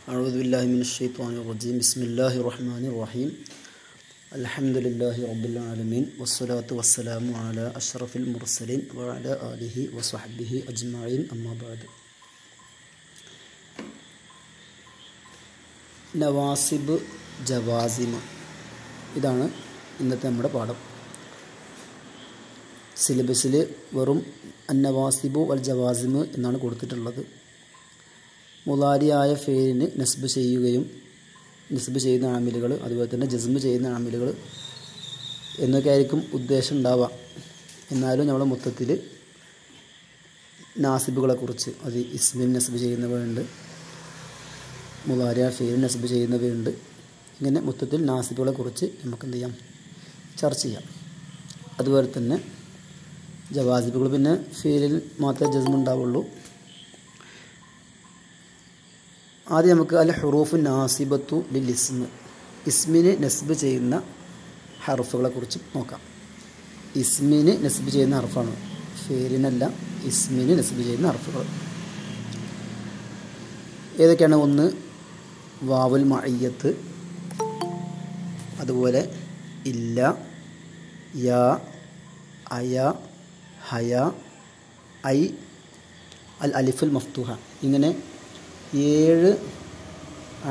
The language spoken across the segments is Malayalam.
أعوذ بالله من الشيطان الرجيم بسم الله الرحمن الرحيم الحمد لله رب العالمين والصلاة والسلام على أشرف المرسلين وعلى آله وصحبه أجمعين أما بعد നവാസിബ് ജവാസിമ് ഇതാണ് ഇന്നത്തെ നമ്മുടെ പാഠം. സിലബസിൽ വെറും അന്നവാസിബു വൽ ജവാസിമ് എന്നാണ് കൊടുത്തിട്ടുള്ളത്. മുലാരിയായ ഫേലിന് നസ്ബ് ചെയ്യുകയും നസ്ബ് ചെയ്യുന്ന ആമിലുകൾ, അതുപോലെ തന്നെ ജസ്മ് ചെയ്യുന്ന ആമിലുകൾ എന്നൊക്കെ ആയിരിക്കും ഉദ്ദേശം ഉണ്ടാവുക. എന്നാലും നമ്മൾ മൊത്തത്തിൽ നാസിബുകളെക്കുറിച്ച്, അത് ഇസ്മിൻ നസ്ബ് ചെയ്യുന്നവയുണ്ട്, മുലാരിയ ഫേലിന് നസ്ബ് ചെയ്യുന്നവയുണ്ട്. ഇങ്ങനെ മൊത്തത്തിൽ നാസിബുകളെക്കുറിച്ച് നമുക്ക് എന്ത് ചെയ്യാം, ചർച്ച ചെയ്യാം. അതുപോലെ തന്നെ ജവാസിബുകൾ പിന്നെ ഫേലിൽ മാത്രമേ ജസ്മ് ഉണ്ടാവുള്ളൂ. ആദ്യം നമുക്ക് അൽ ഹുറൂഫ് നാസിബത്തു ലിൽ ഇസ്മ്, ഇസ്മിന് നസ്ബ് ചെയ്യുന്ന ഹർഫുകളെ കുറിച്ച് നോക്കാം. ഇസ്മിന് നസ്ബ് ചെയ്യുന്ന ഹർഫാണ്, ഫേലിനല്ല, ഇസ്മിന് നസ്ബ് ചെയ്യുന്ന ഹർഫുകൾ ഏതൊക്കെയാണ്? ഒന്ന് വാവുൽ മഅയ്യത്ത്, അതുപോലെ ഇല്ല, യാ, അയ, ഹയ, ഐ, അൽ അലിഫുൽ മഫ്തൂഹ. ഇങ്ങനെ 7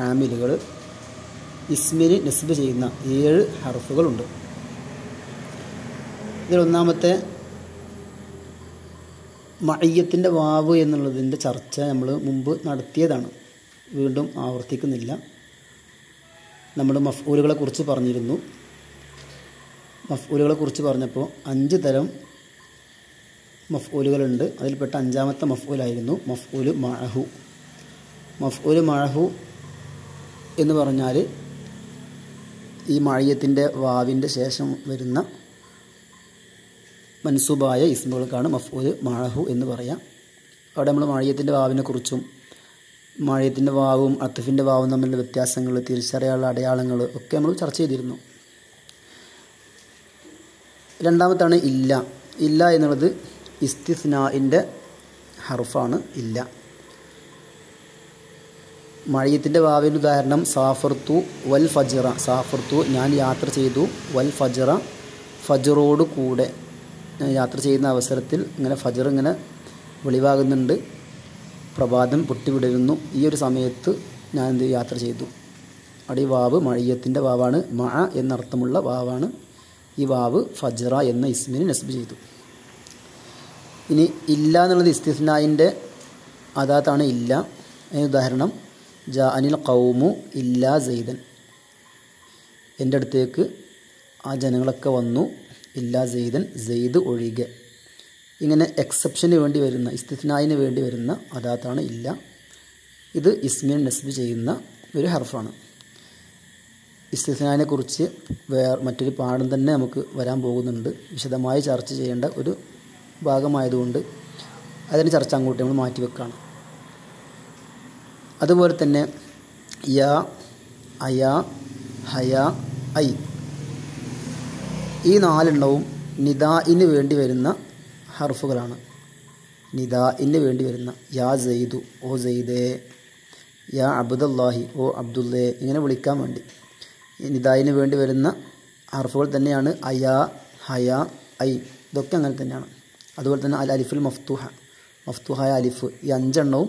ആമിലുകൾ ഇസ്മിന് നസ്ബ് ചെയ്യുന്ന 7 ഹർഫുകളുണ്ട്. ഇതിലൊന്നാമത്തെ മഅയ്യത്തിൻ്റെ വാവ് എന്നുള്ളതിൻ്റെ ചർച്ച നമ്മൾ മുമ്പ് നടത്തിയതാണ്, വീണ്ടും ആവർത്തിക്കുന്നില്ല. നമ്മൾ മഫ്ഊലുകളെ കുറിച്ച് പറഞ്ഞിരുന്നു. മഫ്ഊലുകളെ കുറിച്ച് പറഞ്ഞപ്പോൾ 5 തരം മഫ്ഊലുകളുണ്ട്. അതിൽപ്പെട്ട 5ാമത്തെ മഫ്ഊലായിരുന്നു മഫ്ഊല് മഅഹു. മഫ്ഊല് മഅഹു എന്ന് പറഞ്ഞാൽ ഈ മഅയ്യത്തിൻ്റെ വാവിൻ്റെ ശേഷം വരുന്ന മൻസൂബായ ഇസ്മുകൾക്കാണ് മഫ്ഊല് മഅഹു എന്ന് പറയാം. അവിടെ നമ്മൾ മഅയ്യത്തിൻ്റെ വാവിനെ കുറിച്ചും മഅയ്യത്തിൻ്റെ വാവും അത്ഫിൻ്റെ വാവും തമ്മിലുള്ള വ്യത്യാസങ്ങൾ, തിരിച്ചറിയാനുള്ള അടയാളങ്ങൾ ഒക്കെ നമ്മൾ ചർച്ച ചെയ്തിരുന്നു. രണ്ടാമത്താണ് ഇല്ല. ഇല്ല എന്നുള്ളത് ഇസ്തിസ്നാഇൻ്റെ ഹർഫാണ്. ഇല്ല മഅയ്യത്തിൻ്റെ വാവിന് ഉദാഹരണം സാഫർതു വൽ ഫജ്റ. സാഫർതു ഞാൻ യാത്ര ചെയ്തു, വൽ ഫജ്റ ഫജ്റോട് കൂടെ ഞാൻ യാത്ര ചെയ്യുന്ന അവസരത്തിൽ ഇങ്ങനെ ഫജ്ർ ഇങ്ങനെ വെളിവാകുന്നുണ്ട്, പ്രഭാതം പൊട്ടിവിടരുന്നു, ഈ ഒരു സമയത്ത് ഞാൻ എന്ത് യാത്ര ചെയ്തു. അവിടെ ഈ വാവ് മഅയ്യത്തിൻ്റെ വാവാണ്, മഅ എന്നർത്ഥമുള്ള വാവാണ്. ഈ വാവ് ഫജ്റ എന്ന ഇസ്മിന് നസ്ബ് ചെയ്തു. ഇനി ഇല്ല എന്നുള്ളത് ഇസ്തിസ്നായിൻ്റെ അദാത്താണ് ഇല്ല. അതിന് ഉദാഹരണം ജാ അനിൽ ഖൗമു ഇല്ലാ സെയ്ദൻ. എൻ്റെ അടുത്തേക്ക് ആ ജനങ്ങളൊക്കെ വന്നു, ഇല്ലാ സെയ്ദൻ, സെയ്ദ് ഒഴികെ. ഇങ്ങനെ എക്സെപ്ഷന് വേണ്ടി വരുന്ന, ഇസ്തിസ്നായിന് വേണ്ടി വരുന്ന അദാത്താണ് ഇല്ല. ഇത് ഇസ്മിന് നസ്ബ് ചെയ്യുന്ന ഒരു ഹർഫാണ്. ഇസ്തിസ്നായിനെ കുറിച്ച് മറ്റൊരു പാഠം തന്നെ നമുക്ക് വരാൻ പോകുന്നുണ്ട്. വിശദമായി ചർച്ച ചെയ്യേണ്ട ഒരു ഭാഗമായതുകൊണ്ട് അതിന് ചർച്ച അങ്ങോട്ട് നമ്മൾ മാറ്റിവെക്കുകയാണ്. അതുപോലെ തന്നെ യാ, അയ, ഹയ, ഐ, ഈ 4 നിദാഇന് വേണ്ടി വരുന്ന ഹർഫുകളാണ്. നിദാഇന് വേണ്ടി വരുന്ന യാ സെയ്ദു, ഓ സെയ്ദേ, യാ അബ്ദുല്ലാഹി, ഓ അബ്ദുല്ലേ, ഇങ്ങനെ വിളിക്കാൻ വേണ്ടി നിദാഇന് വേണ്ടി വരുന്ന ഹർഫുകൾ തന്നെയാണ് അയ, ഹയ, ഐ. ഇതൊക്കെ അങ്ങനെ തന്നെയാണ്. അതുപോലെ തന്നെ അൽ അലിഫുൽ മഫ്തൂഹ, മഫ്തൂഹായ അലിഫ്, ഈ 5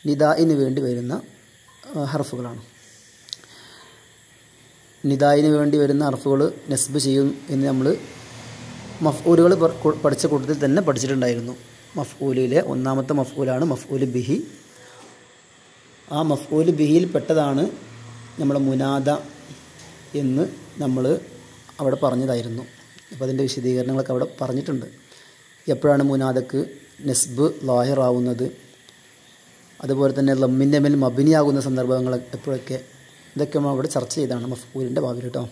നിദാഇന് വേണ്ടി വരുന്ന ഹർഫുകളാണ്. നിദായിന് വേണ്ടി വരുന്ന ഹർഫുകൾ നസ്ബ് ചെയ്യും എന്ന് നമ്മൾ മഫ്ഊലുകൾ പഠിച്ച കൂട്ടത്തിൽ തന്നെ പഠിച്ചിട്ടുണ്ടായിരുന്നു. മഫ്ഊലിലെ 1ാമത്തെ മഫ്ഊലാണ് മഫ്ഊല് ബിഹി. ആ മഫ്ഊല് ബിഹിയിൽ പെട്ടതാണ് നമ്മുടെ മുനാദ എന്ന് നമ്മൾ അവിടെ പറഞ്ഞതായിരുന്നു. അപ്പോൾ അതിൻ്റെ വിശദീകരണങ്ങളൊക്കെ അവിടെ പറഞ്ഞിട്ടുണ്ട്. എപ്പോഴാണ് മുനാദക്ക് നസ്ബ് ലാഹിറാവുന്നത്, അതുപോലെ തന്നെ ലമ്മിൻ്റെ മേൽ മബിനിയാകുന്ന സന്ദർഭങ്ങൾ എപ്പോഴൊക്കെ, ഇതൊക്കെ നമ്മൾ അവിടെ ചർച്ച ചെയ്താണ് മഫ്ഊലിൻ്റെ ഭാവിയിൽ കേട്ടോ.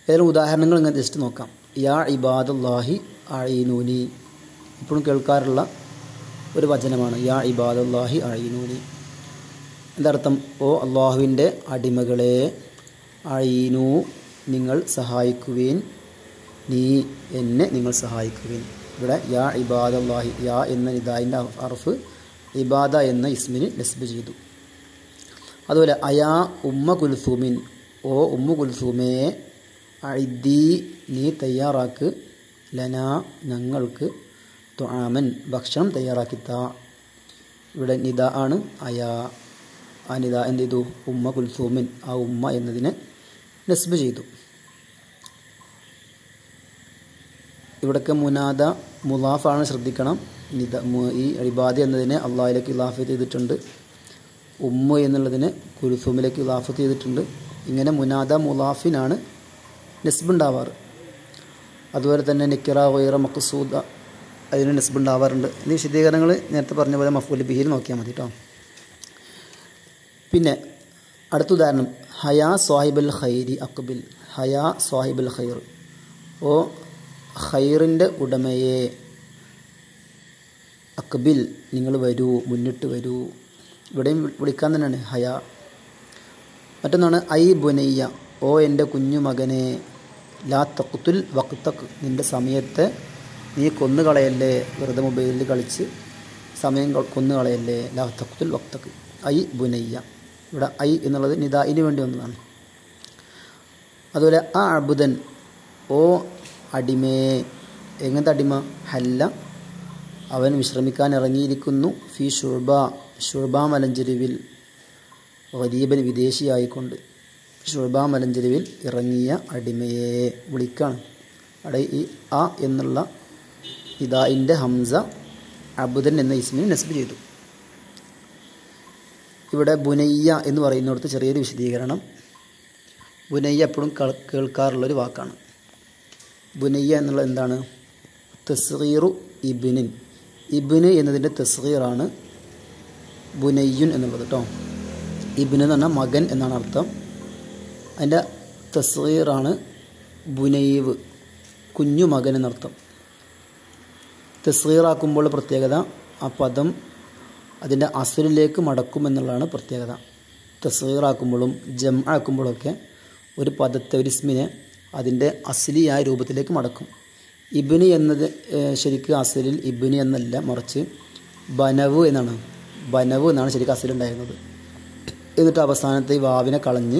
ഏതെങ്കിലും ഉദാഹരണങ്ങൾ ഇങ്ങനെ ജസ്റ്റ് നോക്കാം. യാ ഇബാദുല്ലാഹി അഈനൂനി, ഇപ്പോഴും കേൾക്കാറുള്ള ഒരു വചനമാണ് യാ ഇബാദുല്ലാഹി അഈനൂനി. എന്താ അർത്ഥം? ഓ അള്ളാഹുവിൻ്റെ അടിമകളെ, അഈനു നിങ്ങൾ സഹായിക്കുവീൻ, നീ എന്നെ നിങ്ങൾ സഹായിക്കുവീൻ. ഇവിടെ യാ ഇബാദുല്ലാഹി, യാ എന്ന നിദായിൻ്റെ ഹർഫ് ഇബാദ എന്ന ഇസ്മിന് നസ്ബ് ചെയ്തു. അതുപോലെ അയാ ഉമ്മ കുൽസൂമിൻ, ഓ ഉമ്മു കുൽസൂമേ, അഇദ്ദി നീ തയ്യാറാക്ക്, ലനാ ഞങ്ങൾക്ക്, തുആമൻ ഭക്ഷണം തയ്യാറാക്കിത്താ. ഇവിടെ നിദ ആണ് അയാ. ആ നിദ എന്ത് ചെയ്തു? ഉമ്മ കുൽസൂമിൻ, ആ ഉമ്മ എന്നതിനെ നസ്ബ് ചെയ്തു. ഇവിടൊക്കെ മുനാദ മുലാഫാണ്, ശ്രദ്ധിക്കണം. നിദ ഈ ഇബാദ് എന്നതിനെ അള്ളാഹിലേക്ക് ഇലാഫത്ത് ചെയ്തിട്ടുണ്ട്, ഉമ്മ എന്നുള്ളതിനെ കുൽസൂമിലേക്ക് ഇലാഫത്ത് ചെയ്തിട്ടുണ്ട്. ഇങ്ങനെ മുനാദ മുലാഫിനാണ് നസ്ബ് ഉണ്ടാവാറ്. അതുപോലെ തന്നെ നിക്കിറ ഗൈറ മഖ്സൂദ അതിന് നസ്ബ് ഉണ്ടാവാറുണ്ട്. ഈ വിശദീകരണങ്ങൾ നേരത്തെ പറഞ്ഞ പോലെ മഫ്ഊൽ ബിഹിയിൽ നോക്കിയാൽ മതി കേട്ടോ. പിന്നെ അടുത്ത ഉദാഹരണം ഹയാ സ്വാഹിബുൽ ഖൈരി അക്ബിൽ, ഹയാ സ്വാഹിബുൽ ഖൈർ, ഓ ഖൈറിൻ്റെ ഉടമയെ, അക്ബിൽ നിങ്ങൾ വരൂ, മുന്നിട്ട് വരൂ. ഇവിടെയും വിളിക്കാൻ തന്നെയാണ് ഹയാ. മറ്റൊന്നാണ് ഐ ബുനയ്യ, ഓ എൻ്റെ കുഞ്ഞു മകനെ, ലാ തഖ്തുൽ വഖ്തക്, നിൻ്റെ സമയത്തെ നീ കൊന്നുകളയല്ലേ, വെറുതെ മൊബൈലിൽ കളിച്ച് സമയം കൊന്നുകളയല്ലേ, ലാ തഖ്തുൽ വഖ്തക്, ഐ ബുനയ്യ. ഇവിടെ ഐ എന്നുള്ളത് നിദായിന് വേണ്ടി വന്നതാണ്. അതുപോലെ ആ അബുദൻ, ഓ അടിമേ, എങ്ങനത്തെ അടിമ? ഹല്ല അവൻ വിശ്രമിക്കാൻ ഇറങ്ങിയിരിക്കുന്നു, ഫി ഷുർബ, ഷുർബ മലഞ്ചെരുവിൽ, ഗരീബൻ വിദേശിയായിക്കൊണ്ട്, ഷുർബ മലഞ്ചെരുവിൽ ഇറങ്ങിയ അടിമയെ വിളിക്കാണ്. അവിടെ ഈ ആ എന്നുള്ള ഇദായിൻ്റെ ഹംസ അബുദൻ എന്ന ഇസ്മിനെ നസ്ബ് ചെയ്തു. ഇവിടെ ബുനയ്യ എന്ന് പറയുന്നിടത്ത് ചെറിയൊരു വിശദീകരണം. ബുനയ്യ എപ്പോഴും കേൾക്കാറുള്ളൊരു വാക്കാണ്. ബുനയ്യ എന്നുള്ളത് എന്താണ്? തസ്ഗീറു ഇബ്നിൻ, ഇബ്ന് എന്നതിൻ്റെ തസ്ഗീറാണ് ബുനയ്യുൻ എന്നുള്ളത് കേട്ടോ. ഇബ്ന് എന്ന് പറഞ്ഞാൽ മകൻ എന്നാണ് അർത്ഥം. അതിൻ്റെ തസ്ഗീറാണ് ബുനൈവ്, കുഞ്ഞു മകൻ എന്നർത്ഥം. തസ്ഗീറാക്കുമ്പോൾ പ്രത്യേകത ആ പദം അതിൻ്റെ അസ്ലിലേക്ക് മടക്കുമെന്നുള്ളതാണ് പ്രത്യേകത. തസ്ഗീറാക്കുമ്പോഴും ജംആക്കുമ്പോഴൊക്കെ ഒരു പദത്തെ, ഒരു ഇസ്മിനെ അതിൻ്റെ അസ്ലിയായ രൂപത്തിലേക്ക് മടക്കും. ഇബ്നി എന്നത് ശരിക്കും അസ്ലിൽ ഇബ്നി എന്നല്ല, മറിച്ച് ബനവ് എന്നാണ്. ബനവ് എന്നാണ് ശരിക്കും അസ്ലുണ്ടായിരുന്നത്. എന്നിട്ട് അവസാനത്തെ ഈ വാവിനെ കളഞ്ഞ്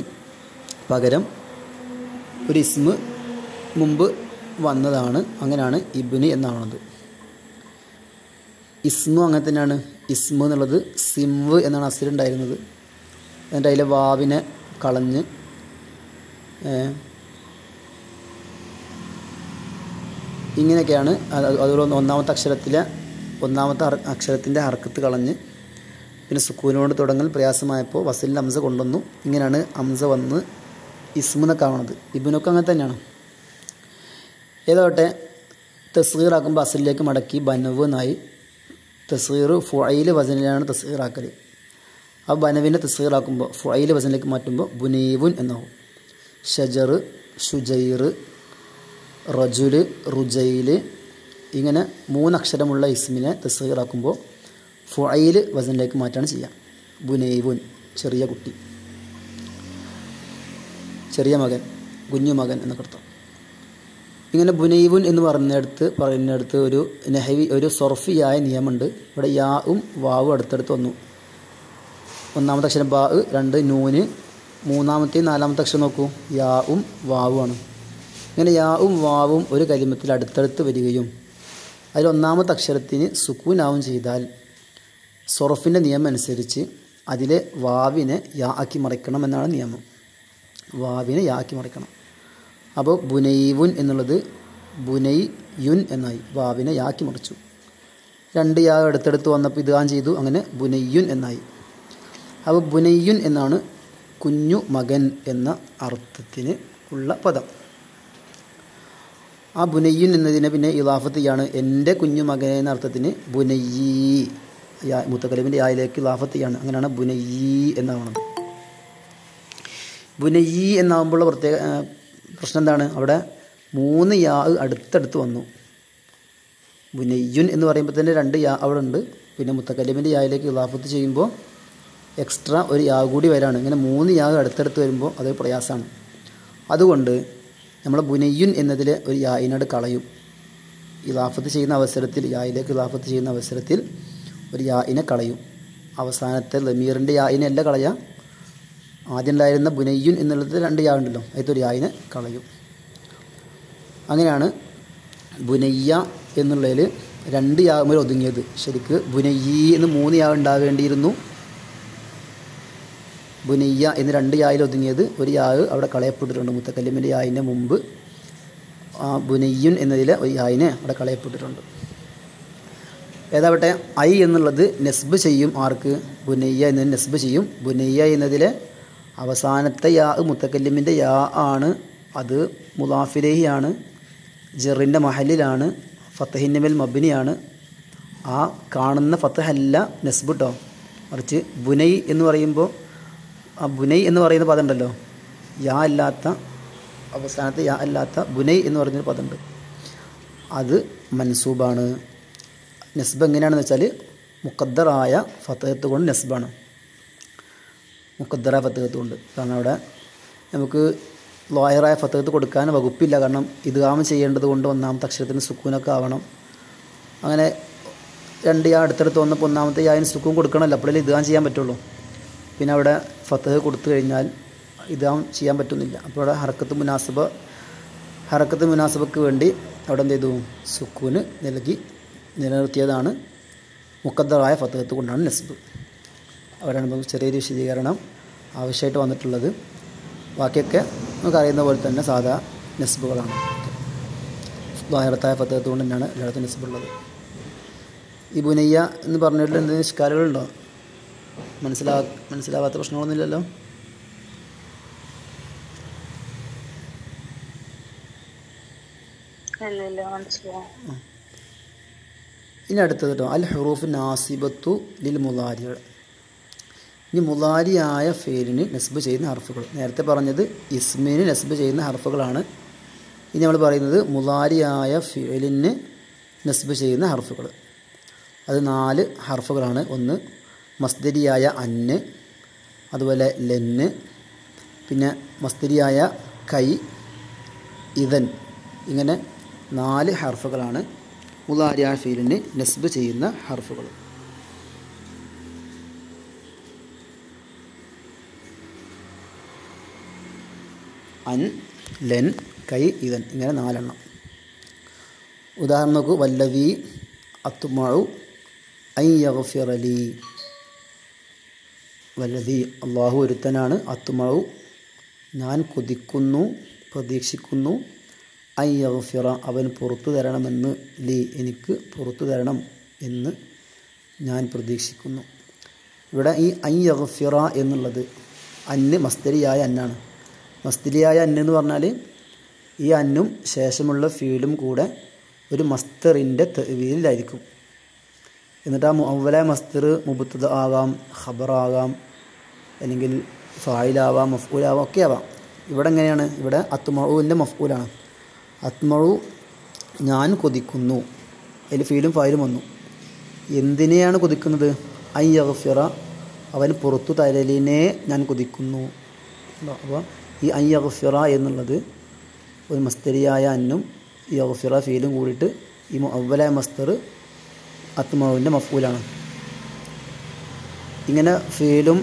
പകരം ഒരു ഇസ്മ് മുമ്പ് വന്നതാണ്. അങ്ങനെയാണ് ഇബ്നി എന്നാവുന്നത്. ഇസ്മു അങ്ങനെ തന്നെയാണ്. ഇസ്മു എന്നുള്ളത് സിംവ് എന്നാണ് അസ്ലുണ്ടായിരുന്നത്. എന്നിട്ട് അതിലെ വാവിനെ കളഞ്ഞ് ഇങ്ങനെയൊക്കെയാണ്. അതുപോലെ ഒന്നാമത്തെ അക്ഷരത്തിൻ്റെ ഹർക്കത്ത് കളഞ്ഞ് പിന്നെ സുക്കൂനോട് തുടങ്ങൽ പ്രയാസമായപ്പോൾ വസലിൻ്റെ അംസ കൊണ്ടുവന്നു. ഇങ്ങനെയാണ് അംസ വന്ന് ഇസ്മെന്നൊക്കെ ആവണത്. ഇബ്നൊക്കെ അങ്ങനെ തന്നെയാണ്. ഏതോട്ടെ തസ്ഗീറാക്കുമ്പോൾ അസലിലേക്ക് മടക്കി ബനവ് എന്നായി. തസ്ഗീർ ഫുഐൽ വസനിലാണ് തസ്ഗീറാക്കൽ. ആ ബനവിനെ തസ്ഗീറാക്കുമ്പോൾ ഫുഐൽ വസനിലേക്ക് മാറ്റുമ്പോൾ ബുനൈവുൻ എന്നാവും. ഷജർ, ഷുജൈർ, റജുല്, റുജൈല്, ഇങ്ങനെ 3 അക്ഷരമുള്ള ഇസ്മിനെ തസ്ഗീറാക്കുമ്പോൾ ഫുഐൽ വസനിലേക്ക് മാറ്റാണ് ചെയ്യുക. ബുനൈവുൻ, ചെറിയ കുട്ടി, ചെറിയ മകൻ, കുഞ്ഞു മകൻ എന്നൊക്കെ അർത്ഥം. ഇങ്ങനെ ബുനൈവുൻ എന്ന് പറയുന്നിടത്ത് ഒരു സൊർഫിയായ നിയമമുണ്ട്. ഇവിടെ യാവും വാവും അടുത്തടുത്ത് വന്നു. ഒന്നാമത്തെ അക്ഷരം ബാ, 2 നൂന്, മൂന്നാമത്തെയും നാലാമത്തെ അക്ഷരം നോക്കൂ, യാവും വാവുമാണ്. ഇങ്ങനെ യാവും വാവും ഒരു കലിമത്തിൽ അടുത്തടുത്ത് വരികയും അതിൽ ഒന്നാമത്തെ അക്ഷരത്തിന് സുക്കൂനാവും ചെയ്താൽ സൊറഫിൻ്റെ നിയമം അനുസരിച്ച് അതിലെ വാവിനെ യാ ആക്കി മറിക്കണം എന്നാണ് നിയമം. വാവിനെ യാ ആക്കി മറിക്കണം. അപ്പോൾ ബുനൈവുൻ എന്നുള്ളത് ബുനൈയുൻ എന്നായി. വാവിനെ യാ ആക്കി മറിച്ചു. 2 യാ അടുത്തടുത്ത് വന്നപ്പോൾ ഇദ്ഗാം ചെയ്തു. അങ്ങനെ ബുനൈയുൻ എന്നായി. അപ്പോൾ ബുനൈയുൻ എന്നാണ് കുഞ്ഞു മകൻ എന്ന അർത്ഥത്തിന് ഉള്ള പദം. ആ ബുനയ്യുൻ എന്നതിനെ പിന്നെ ഇളാഫത്ത് ചെയ്യാണ്. എൻ്റെ കുഞ്ഞു മകൻ എന്ന അർത്ഥത്തിന് ബുനയ്യി, മുത്തക്കലിമിൻ്റെ യായിലേക്ക് ഇളാഫത്ത് ചെയ്യാണ്. അങ്ങനെയാണ് ബുനയ്യി എന്നാവുന്നത്. ബുനയ്യി എന്നാകുമ്പോഴുള്ള പ്രത്യേക പ്രശ്നം എന്താണ്? അവിടെ 3 യാ അടുത്തടുത്ത് വന്നു. ബുനയ്യുൻ എന്ന് പറയുമ്പോൾ തന്നെ 2 യാ അവിടെ ഉണ്ട്. പിന്നെ മുത്തക്കലിമിൻ്റെ യായിലേക്ക് ഇളാഫത്ത് ചെയ്യുമ്പോൾ എക്സ്ട്രാ ഒരു യാ കൂടി വരാണ്. ഇങ്ങനെ 3 യാ അടുത്തടുത്ത് വരുമ്പോൾ അതൊരു പ്രയാസമാണ്. അതുകൊണ്ട് നമ്മൾ ബുനയ്യുൻ എന്നതിൽ ഒരു യായിനോട് കളയും. ഇളാഫത്ത് ചെയ്യുന്ന അവസരത്തിൽ, യായിലേക്ക് ഇളാഫത്ത് ചെയ്യുന്ന അവസരത്തിൽ ഒരു യായിനെ കളയും. അവസാനത്തെ ലമീറിൻ്റെ യായിനെ അല്ല കളയുക, ആദ്യം ഉണ്ടായിരുന്ന ബുനയ്യുൻ എന്നുള്ളത് 2 യാ ഉണ്ടല്ലോ, അതിലൊരു യായിനെ കളയും. അങ്ങനെയാണ് ബുനയ്യ എന്നുള്ളതിൽ 2 യാ മുതൽ ഒതുങ്ങിയത്. ശരിക്ക് ബുനയ്യി എന്ന് 3 യാ ഉണ്ടാവേണ്ടിയിരുന്നു. ബുനയ്യ എന്ന് 2 യായിൽ ഒതുങ്ങിയത്, ഒരു യാ അവിടെ കളയപ്പെട്ടിട്ടുണ്ട്. മുത്തക്കല്ലിമിൻ്റെ യായിൻ്റെ മുമ്പ് ആ ബുനയ്യുൻ എന്നതിലെ ഒരു യായിനെ അവിടെ കളയപ്പെട്ടിട്ടുണ്ട്. ഏതാവട്ടെ ഐ എന്നുള്ളത് നെസ്ബ് ചെയ്യും. ആർക്ക്? ബുനയ്യ എന്നതിന് നെസ്ബ് ചെയ്യും. ബുനയ്യ എന്നതിലെ അവസാനത്തെ യാ മുത്തക്കല്ലിമിൻ്റെ യാ ആണ്. അത് മുദാഫിലേഹിയാണ്, ജറിൻ്റെ മഹലിലാണ്, ഫത്തഹിൻ്റെ മേൽ മബ്നിയാണ്. ആ കാണുന്ന ഫത്തഹല്ല നെസ്ബ് കേട്ടോ, മറിച്ച് ബുനൈ എന്ന് പറയുമ്പോൾ ആ ബുനൈ എന്ന് പറയുന്ന പദം ഉണ്ടല്ലോ, യാ അല്ലാത്ത, അവസാനത്തെ യാ അല്ലാത്ത ബുനൈ എന്ന് പറയുന്നൊരു പദമുണ്ട്, അത് മൻസൂബാണ്. നെസ്ബ് എങ്ങനെയാണെന്ന് വെച്ചാൽ മുഖദ്ദറായ ഫത്തഹത്ത് കൊണ്ട് നെസ്ബാണ്. മുഖദ്ദറായ ഫത്തഹത്ത് കൊണ്ട്. കാരണം അവിടെ നമുക്ക് ലോയറായ ഫത്തഹത്ത് കൊടുക്കാൻ വകുപ്പില്ല. കാരണം ഇദ്ഗാം ചെയ്യേണ്ടത് കൊണ്ട് ഒന്നാമത്തെ അക്ഷരത്തിന് സുക്കൂനൊക്കെ ആവണം. അങ്ങനെ 2 യാ അടുത്തടുത്ത് വന്നപ്പോൾ ഒന്നാമത്തെ യായിന് സുക്കൂൻ കൊടുക്കണമല്ലോ, അപ്പോഴേ ഇദ്ഗാം ചെയ്യാൻ പറ്റുള്ളൂ. പിന്നെ അവിടെ ഫത്തഹ് കൊടുത്തു കഴിഞ്ഞാൽ ഇദ്ഗാം ചെയ്യാൻ പറ്റുന്നില്ല. അപ്പോൾ അവിടെ ഹറക്കത്ത് മുനാസബക്ക് വേണ്ടി അവിടെ എന്ത് ചെയ്തു? സുക്കൂന് നൽകി നിലനിർത്തിയതാണ്. മുഖദ്ദറായ ഫത്തഹത്ത് കൊണ്ടാണ് നെസ്ബ്. അവിടെയാണ് നമുക്ക് ചെറിയൊരു വിശദീകരണം ആവശ്യമായിട്ട് വന്നിട്ടുള്ളത്. ബാക്കിയൊക്കെ നമുക്കറിയുന്ന പോലെ തന്നെ സാധാ നെസ്ബുകളാണ്. ളാഹിറത്തായ ഫത്തഹത്ത് കൊണ്ട് തന്നെയാണ് എല്ലായിടത്തും നെസ്ബുള്ളത്. ഈ ബുനയ്യ എന്ന് പറഞ്ഞിട്ട് എന്തെങ്കിലും നിഷ്കാലുകളുണ്ടോ? മനസ്സിലാവാത്ത പ്രശ്നങ്ങളൊന്നുമില്ലല്ലോ? ഇനി അടുത്തത് കേട്ടോ, അൽ ഹുറൂഫ് നാസിബത്തു ലിൽ മുലാരികൾ. ഇനി മുലാരിയായ ഫേലിന് നെസ്ബ് ചെയ്യുന്ന ഹർഫുകൾ. നേരത്തെ പറഞ്ഞത് ഇസ്മിന് നെസ്ബ് ചെയ്യുന്ന ഹർഫുകളാണ്. ഇനി നമ്മൾ പറയുന്നത് മുലാരിയായ ഫേലിന് നെസ്ബ് ചെയ്യുന്ന ഹർഫുകൾ. അത് 4 ഹർഫുകളാണ്. ഒന്ന് മസ്ദരിയായ അന്ന്, അതുപോലെ ലെന്ന്, പിന്നെ മസ്ദരിയായ കൈ, ഇതൻ. ഇങ്ങനെ 4 ഹർഫുകളാണ് മുലാരിയായ ഫീലിന് നെസ്ബ് ചെയ്യുന്ന ഹർഫുകൾ. അൻ, ലെൻ, കൈ, ഇതൻ. ഇങ്ങനെ 4 എണ്ണം. ഉദാഹരണം നോക്കൂ. വല്ലവി അത്തുമഉ അൻ യഗ്ഫിറ ലി. വല്ലതി അള്ളാഹു ഒരുത്തനാണ്. അത്തുമഉ ഞാൻ കൊതിക്കുന്നു, പ്രതീക്ഷിക്കുന്നു. അൻ യഗ്ഫിറ അവൻ പുറത്തു തരണമെന്ന്, ലി എനിക്ക് പുറത്തു തരണം എന്ന് ഞാൻ പ്രതീക്ഷിക്കുന്നു. ഇവിടെ ഈ അൻ യഗ്ഫിറ എന്നുള്ളത് അന്ന് മസ്ദരിയായ അന്നാണ്. മസ്ദരിയായ അന്നെന്ന് പറഞ്ഞാൽ ഈ അന്നും ശേഷമുള്ള ഫീലും കൂടെ ഒരു മസ്തറിൻ്റെ തഅ്വീലിലായിരിക്കും. എന്നിട്ട് ആ മുഅവ്വലായ മസ്തർ മുബ്തദ ആകാം, ഖബറാകാം, അല്ലെങ്കിൽ ഫായിലാവാം, മഫ്ഊലാവാം, ഒക്കെ ആവാം. ഇവിടെ എങ്ങനെയാണ്? ഇവിടെ അത്മഉവിൻ്റെ മഫ്ഊലാണ്. അത്മഉ ഞാൻ കൊതിക്കുന്നു. അതിൽ ഫീലും ഫായിലും വന്നു. എന്തിനെയാണ് കൊതിക്കുന്നത്? അൻ യഗ്ഫിറ അവൻ പുറത്തു തരലിനെ ഞാൻ കൊതിക്കുന്നു. അപ്പോൾ ഈ അൻ യഗ്ഫിറ എന്നുള്ളത് ഒരു മസ്തരിയായ അന്നും യഗ്ഫിറ ഫീലും കൂടിയിട്ട് ഈ മുഅവ്വലായ മസ്തർ അത്മഉവിൻ്റെ മഫ്ഊലാണ്. ഇങ്ങനെ ഫീലും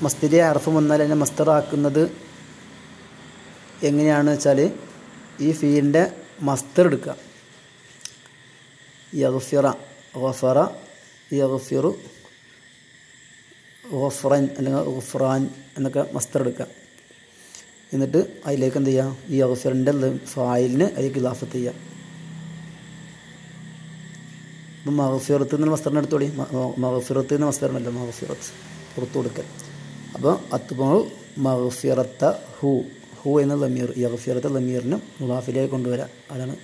മസ്തരിയായ ഹർഫും വന്നാൽ അതിനെ മസ്തറാക്കുന്നത് എങ്ങനെയാണെന്ന് വെച്ചാൽ ഈ ഫീലിൻ്റെ മസ്തർ എടുക്കുക. യഗ്ഫിറ, ഗഫറ, യഗ്ഫിറു, ഗഫ്റൻ അല്ലെങ്കിൽ ഗുഫ്റാൻ എന്നൊക്കെ മസ്തർ എടുക്കുക. എന്നിട്ട് അതിലേക്ക് എന്ത് ചെയ്യുക? ഈ യഗ്ഫിറിൻ്റെ ഫായിലിന് അതിലേക്ക് ഇലാഫത്ത് ചെയ്യുക. ഇപ്പം മഗ്ഫിറത്ത് എന്ന മസ്തറിനെ എടുത്തോളി. മഗ്ഫിറത്ത് എന്ന മസ്തറിനല്ല, മഗ്ഫിറത്ത് പുറത്തു കൊടുക്കൽ. അപ്പോൾ അത്മഉ മഗ്ഫിറത്ത ഹു, ഹു എന്ന ലമീർ യഗ്ഫിറത്ത ലമീറിന് മുളാഫിലേക്ക് കൊണ്ടുവരാം. അതാണ്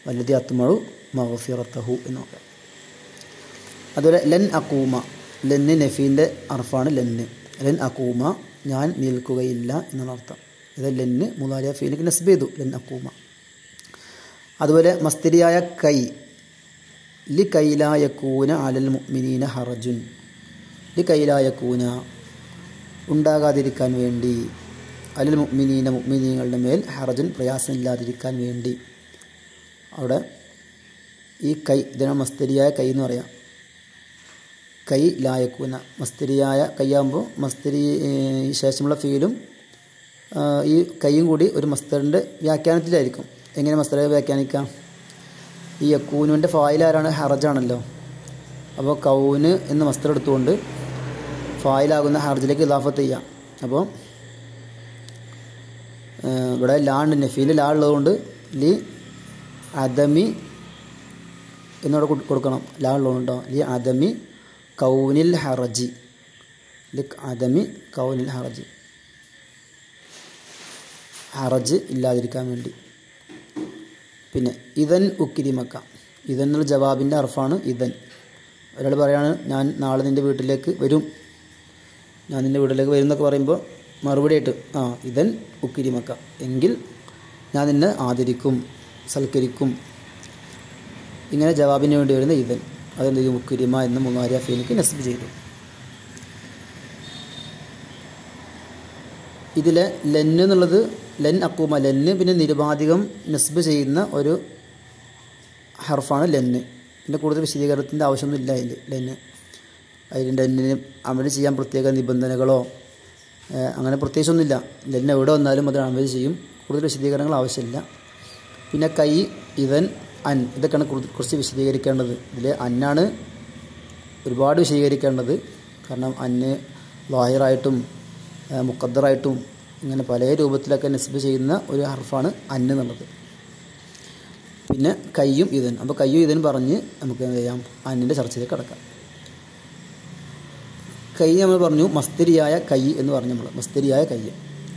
വല്ലതി അത്മഉ മഗ്ഫിറത്തഹു എന്ന് നോക്കാം. അതുപോലെ ലൻ അഖൂമ, ലന്ന് നഫീൻ്റെ അർഫാണ് ലന്ന്. ലൻ അഖൂമ ഞാൻ നിൽക്കുകയില്ല എന്നുള്ള അർത്ഥം. ഇത് ലന്ന് മുലാരിയ ഫീലിക്ക് നസ്ബ് ചെയ്തു, ലൻ അഖൂമ. അതുപോലെ മസ്തരിയായ കൈ, ലി കൈലായക്കൂന അലൽ മുഅ്മിനീന ഹറജുൻ. ലി കൈലായക്കൂന ഉണ്ടാകാതിരിക്കാൻ വേണ്ടി, അലൽ മുഅ്മിനീന മുഅ്മിനീങ്ങളുടെ മേൽ ഹറജുൻ പ്രയാസമില്ലാതിരിക്കാൻ വേണ്ടി. അവിടെ ഈ കൈ ഇതിനാണ് മസ്തരിയായ കൈ എന്ന് പറയാം. കൈ ലായക്കൂന മസ്തരിയായ കൈയാകുമ്പോൾ മസ്തരി ശേഷമുള്ള ഫീലും ഈ കൈയും കൂടി ഒരു മസ്തറിൻ്റെ വ്യാഖ്യാനത്തിലായിരിക്കും. എങ്ങനെ മസ്തറെ വ്യാഖ്യാനിക്കാം? ഈ യക്കൂനുവിൻ്റെ ഫായിലാരാണ്? ഹറജാണല്ലോ. അപ്പോൾ കൗന് എന്ന മസ്തർ എടുത്തുകൊണ്ട് ഫായിലാകുന്ന ഹർജിലേക്ക് ഇലാഫത്ത് ചെയ്യാം. അപ്പോൾ ഇവിടെ ലാ ഉണ്ട്, നഫീൽ ലാ ഉള്ളതുകൊണ്ട് ലി അദമി എന്നോട് കൊടുക്കണം. ലാ ഉള്ളതുകൊണ്ടോ ലി അദമി കൗനിൽ ഹറജി, ലി അദമി കൗനിൽ ഹറജി, ഹറജ് ഇല്ലാതിരിക്കാൻ വേണ്ടി. പിന്നെ ഇതൻ ഉക്കിരിമക്ക, ഇതൻ എന്നുള്ള ജവാബിൻ്റെ അർഫാണ് ഇതൻ. ഒരാൾ പറയാണ് ഞാൻ നാളെ നിൻ്റെ വീട്ടിലേക്ക് വരും, ഞാൻ നിൻ്റെ വീട്ടിലേക്ക് വരും എന്നൊക്കെ പറയുമ്പോൾ മറുപടിയായിട്ട് ഇതൻ ഉക്കിരിമക്ക, എങ്കിൽ ഞാൻ നിന്നെ ആദരിക്കും, സൽക്കരിക്കും. ഇങ്ങനെ ജവാബിന് വേണ്ടി വരുന്ന ഇതൻ അതെന്ത് ചെയ്യും? ഉക്കിരിമ എന്ന മുമാരിയ ഫീലിക്ക് നസ്ബ് ചെയ്തു. ഇതിലെ ലെന്ന് എന്നുള്ളത് ലെൻ അക്കൂമ, ലെന്ന് പിന്നെ നിരുപാധികം നസ്ബ് ചെയ്യുന്ന ഒരു ഹർഫാണ് ലെന്ന്. പിന്നെ കൂടുതൽ വിശദീകരണത്തിൻ്റെ ആവശ്യമൊന്നുമില്ല അതിൽ. ലെന്ന് അതിൻ്റെ ലെന്നിന് അമൽ ചെയ്യാൻ പ്രത്യേക നിബന്ധനകളോ അങ്ങനെ പ്രത്യേകിച്ചൊന്നുമില്ല. ലെന്ന് എവിടെ വന്നാലും അത് അമൽ ചെയ്യും. കൂടുതൽ വിശദീകരണങ്ങൾ ആവശ്യമില്ല. പിന്നെ കൈ, ഇവൻ, അൻ, ഇതൊക്കെയാണ് കുറച്ച് വിശദീകരിക്കേണ്ടത്. ഇതിൽ അന്നാണ് ഒരുപാട് വിശദീകരിക്കേണ്ടത്. കാരണം അന്ന് ലാഹിറായിട്ടും മുഖദ്ദറായിട്ടും ഇങ്ങനെ പല രൂപത്തിലൊക്കെ നസ്ബ് ചെയ്യുന്ന ഒരു ഹർഫാണ് അന്ന് എന്നുള്ളത്. പിന്നെ കയ്യും ഇതൻ. അപ്പോൾ കയ്യും ഇതൻ പറഞ്ഞ് നമുക്ക് എന്ത് ചെയ്യാം? അന്നിൻ്റെ ചർച്ചയിലേക്ക് കടക്കാം. കൈ നമ്മൾ പറഞ്ഞു മസ്തരിയായ കൈ എന്ന് പറഞ്ഞു. നമ്മൾ മസ്തരിയായ കൈ,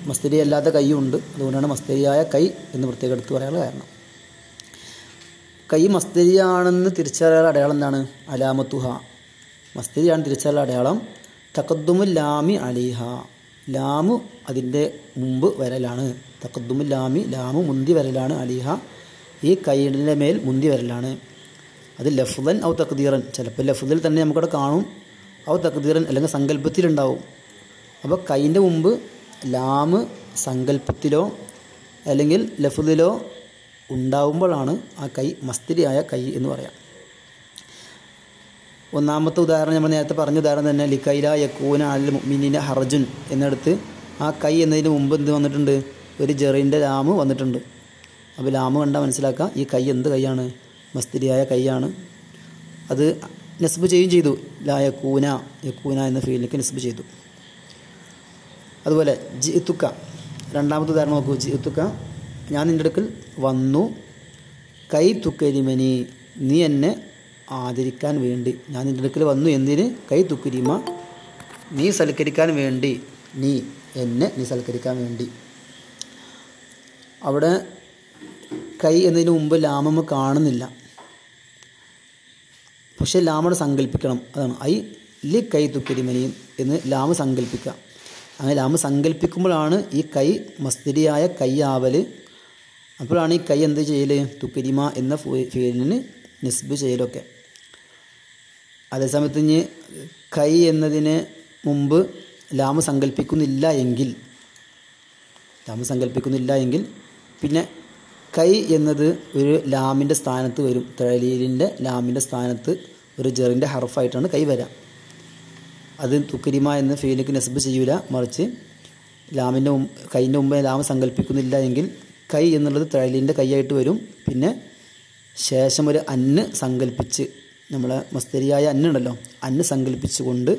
മസ്തരി അല്ലാത്ത കൈയും ഉണ്ട്. അതുകൊണ്ടാണ് മസ്തരിയായ കൈ എന്ന് പ്രത്യേകം എടുത്ത് പറയാനുള്ള കാരണം. കൈ മസ്തരിയാണെന്ന് തിരിച്ചറിയാനുള്ള അടയാളം എന്താണ്? അലാമത്തുഹ, മസ്തരിയാണ് തിരിച്ചറിയാനുള്ള അടയാളം. തഖദ്ദുമുൽ ലാമി അലിഹ, ലാമു അതിൻ്റെ മുമ്പ് വരലാണ്. തഖദ്ദുമുൽ ലാമി, ലാമു മുന്തി വരലാണ്. അലിഹ ഈ കൈയിൻ്റെ മേൽ മുന്തി വരലാണ്. അത് ലഫ്ദൻ ഔ തഖ്ദീറൻ, ചിലപ്പോൾ ലഫ്ദിൽ തന്നെ നമുക്കവിടെ കാണും, ഔ തഖ്ദീറൻ അല്ലെങ്കിൽ സങ്കല്പത്തിലുണ്ടാവും. അപ്പോൾ കൈൻ്റെ മുമ്പ് ലാമ് സങ്കല്പത്തിലോ അല്ലെങ്കിൽ ലഫ്ദിലോ ഉണ്ടാവുമ്പോഴാണ് ആ കൈ മസ്തരിയായ കൈ എന്ന് പറയാം. ഒന്നാമത്തെ ഉദാഹരണം നമ്മൾ നേരത്തെ പറഞ്ഞ ഉദാഹരണം തന്നെ, ലിക്കൈല യക്കൂന അൽ മുഅ്മിനീന ഹർജുൻ എന്നിടത്ത് ആ കൈ എന്നതിന് മുമ്പ് എന്ത് വന്നിട്ടുണ്ട്? ഒരു ജെറിൻ്റെ ലാമ് വന്നിട്ടുണ്ട്. അപ്പോൾ ലാമ് കണ്ടാൽ മനസ്സിലാക്കാം ഈ കൈ എന്ത് കൈയാണ്? മസ്തരിയായ കൈയാണ്. അത് നസ്ബ് ചെയ്യുകയും ചെയ്തു. ലാ യക്കൂന, യക്കൂന എന്ന ഫീലിലേക്ക് നസ്ബ് ചെയ്തു. അതുപോലെ ജിഅ്തുക, രണ്ടാമത്തെ ഉദാഹരണം നോക്കൂ. ജിഅ്തുക, ഞാൻ നിൻ്റെ അടുക്കൽ വന്നു. കൈ തുക്കരിമനി, നീ എന്നെ ആദരിക്കാൻ വേണ്ടി. ഞാൻ നിൻ്റെ അടുക്കൽ വന്നു എന്തിന്? കൈ തുക്കരിമ, നീ സൽക്കരിക്കാൻ വേണ്ടി. നീ എന്നെ നീ സൽക്കരിക്കാൻ വേണ്ടി. അവിടെ കൈ എന്നതിന് മുമ്പ് ലാമ കാണുന്നില്ല, പക്ഷേ ലാമോട് സങ്കല്പിക്കണം. അതാണ് ഐ ലി കൈ തുക്കരിമനി എന്ന് ലാമ് സങ്കല്പിക്കുക. അങ്ങനെ ലാമ് സങ്കല്പിക്കുമ്പോഴാണ് ഈ കൈ മസ്തരിയായ കൈ ആവൽ. അപ്പോഴാണ് ഈ കൈ എന്ത് ചെയ്യൽ? തുക്കരിമ എന്ന ഫീലിന് നിസ്ബ് ചെയ്യലൊക്കെ. അതേസമയത്ത് ഇനി കൈ എന്നതിന് മുമ്പ് ലാമ് സങ്കല്പിക്കുന്നില്ല എങ്കിൽ പിന്നെ കൈ എന്നത് ഒരു ലാമിൻ്റെ സ്ഥാനത്ത് വരും. തഴലീലിൻ്റെ ലാമിൻ്റെ സ്ഥാനത്ത് ഒരു ജെറിൻ്റെ ഹർഫായിട്ടാണ് കൈ വരാം. അത് തുക്കരിമ എന്ന ഫീലിക്ക് നസ്ബ് ചെയ്യൂല. മറിച്ച് ലാമിൻ്റെ കൈൻ്റെ മുമ്പ് ലാമ് സങ്കല്പിക്കുന്നില്ല എങ്കിൽ കൈ എന്നുള്ളത് തഴലീലിൻ്റെ കൈയായിട്ട് വരും. പിന്നെ ശേഷം ഒരു അന്ന് സങ്കല്പിച്ച്, നമ്മളെ മസ്തരിയായ അന്നുണ്ടല്ലോ, അന്ന് സങ്കല്പിച്ചുകൊണ്ട്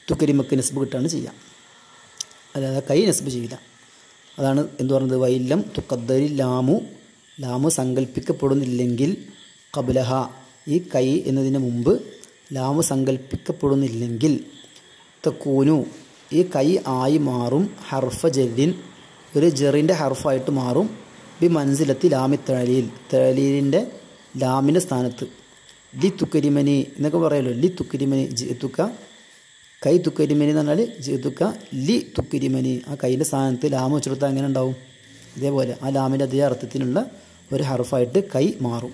തുക്കരിമക്ക് നസ്ബ് കിട്ടാണ് ചെയ്യുക. അല്ലാതെ കൈ നസ്ബ് ചെയ്യില്ല. അതാണ് എന്ത് പറയുന്നത്? വൈലം തുക്കദ്ദരി ലാമു, ലാമു സങ്കല്പിക്കപ്പെടുന്നില്ലെങ്കിൽ ഖബ്ലഹ, ഈ കൈ എന്നതിന് മുമ്പ് ലാമു സങ്കല്പിക്കപ്പെടുന്നില്ലെങ്കിൽ തക്കൂനു, ഈ കൈ ആയി മാറും. ഹർഫ ജെല്ലിൻ, ഒരു ജെറിൻ്റെ ഹർഫായിട്ട് മാറും. ബി മൻസിലത്തി ലാമി തഴലീൽ, തഴലീലിൻ്റെ ലാമിൻ്റെ സ്ഥാനത്ത്. ലി തുക്കരിമനി എന്നൊക്കെ പറയുമല്ലോ. ലി തുക്കരിമനി ജിഅ്തുക, കൈ തുക്കരിമനി എന്ന് പറഞ്ഞാൽ ജിഅ്തുക ലി തുക്കരിമനി, ആ കൈൻ്റെ സ്ഥാനത്ത് ലാമ് വെച്ചെടുത്താൽ എങ്ങനെ ഉണ്ടാവും? ഇതേപോലെ ആ ലാമിൻ്റെ അതേ അർത്ഥത്തിനുള്ള ഒരു ഹർഫായിട്ട് കൈ മാറും.